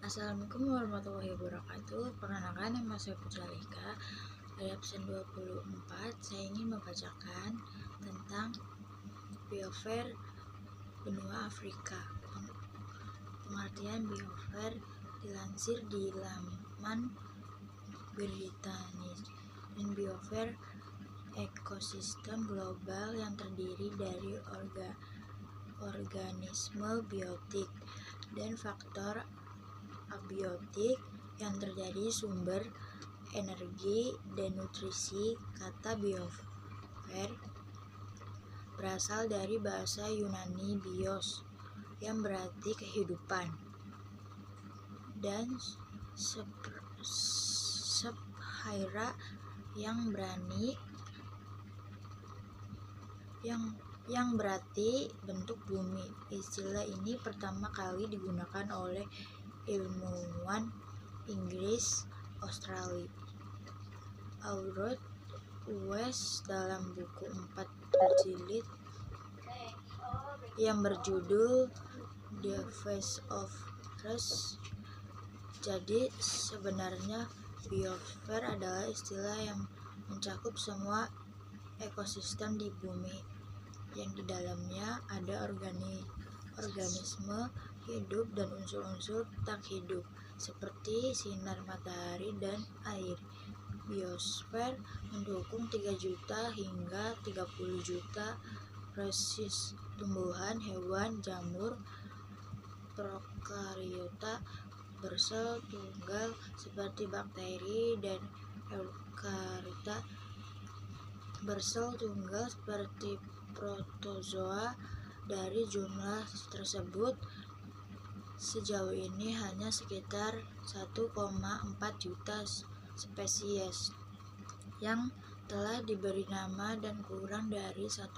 Assalamualaikum warahmatullahi wabarakatuh. Perkenalkan, nama saya Putra Lika. Dari absen 24, saya ingin membacakan tentang biosfer benua Afrika. Pengertian biosfer dilansir di laman Britannis. Dan biosfer ekosistem global yang terdiri dari organisme biotik dan faktor abiotik yang terjadi sumber energi dan nutrisi. Kata biosfer berasal dari bahasa Yunani bios yang berarti kehidupan, dan sphaira yang berarti bentuk bumi. Istilah ini pertama kali digunakan oleh ilmuwan Inggris Australia Audrey West dalam buku 4 jilid yang berjudul The Face of Earth. Jadi sebenarnya biosfer adalah istilah yang mencakup semua ekosistem di bumi yang di dalamnya ada organisme hidup dan unsur-unsur tak hidup seperti sinar matahari dan air. Biosfer mendukung 3 juta hingga 30 juta spesies tumbuhan, hewan, jamur, prokariota bersel tunggal seperti bakteri, dan eukariota bersel tunggal seperti protozoa. Dari jumlah tersebut, sejauh ini hanya sekitar 1,4 juta spesies yang telah diberi nama dan kurang dari 1%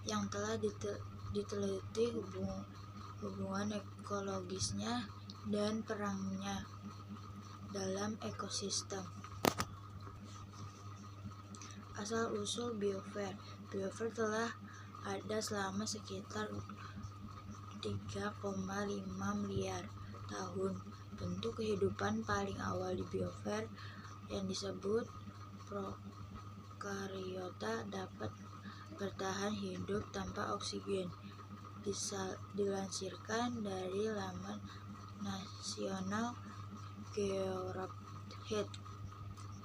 yang telah diteliti hubungan ekologisnya dan perannya dalam ekosistem. Asal-usul biosfer. Biosfer telah ada selama sekitar 3,5 miliar tahun. Bentuk kehidupan paling awal di biosfer yang disebut prokariota dapat bertahan hidup tanpa oksigen. Dilansirkan dari laman National Geographic,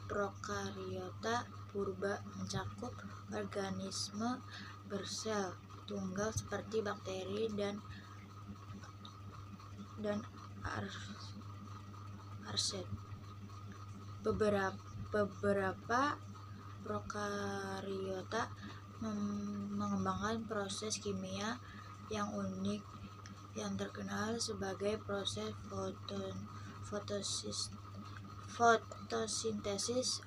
prokariota purba mencakup organisme bersel tunggal seperti bakteri dan arset. Beberapa prokariota mengembangkan proses kimia yang unik yang terkenal sebagai proses fotosintesis.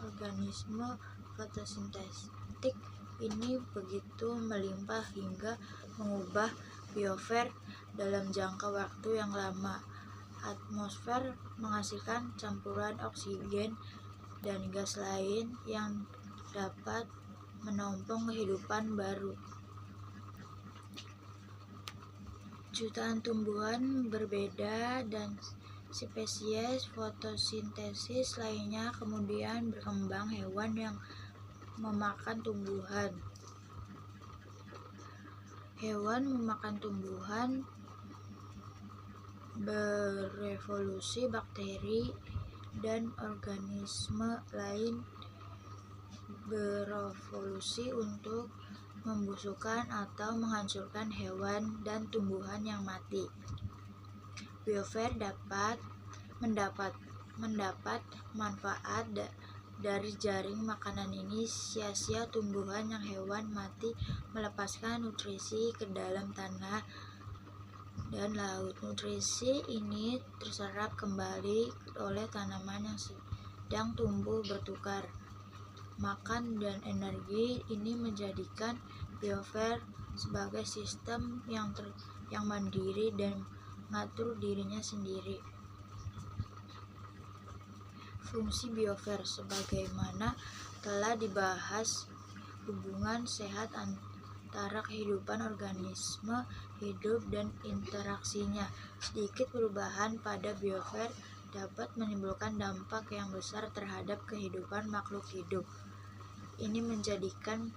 Organisme fotosintetik ini begitu melimpah hingga mengubah biosfer dalam jangka waktu yang lama. Atmosfer menghasilkan campuran oksigen dan gas lain yang dapat menampung kehidupan baru. Jutaan tumbuhan berbeda dan spesies fotosintesis lainnya kemudian berkembang. Hewan yang memakan tumbuhan. Hewan memakan tumbuhan berevolusi. Bakteri dan organisme lain berevolusi untuk membusukkan atau menghancurkan hewan dan tumbuhan yang mati. Biosfer mendapat manfaat dari jaring makanan ini. Sia-sia tumbuhan yang hewan mati melepaskan nutrisi ke dalam tanah dan laut. Nutrisi ini terserap kembali oleh tanaman yang sedang tumbuh bertukar makan, dan energi ini menjadikan biosfer sebagai sistem yang mandiri dan mengatur dirinya sendiri. Fungsi biosfer sebagaimana telah dibahas, hubungan sehat antara kehidupan organisme hidup dan interaksinya. Sedikit perubahan pada biosfer dapat menimbulkan dampak yang besar terhadap kehidupan makhluk hidup. Ini menjadikan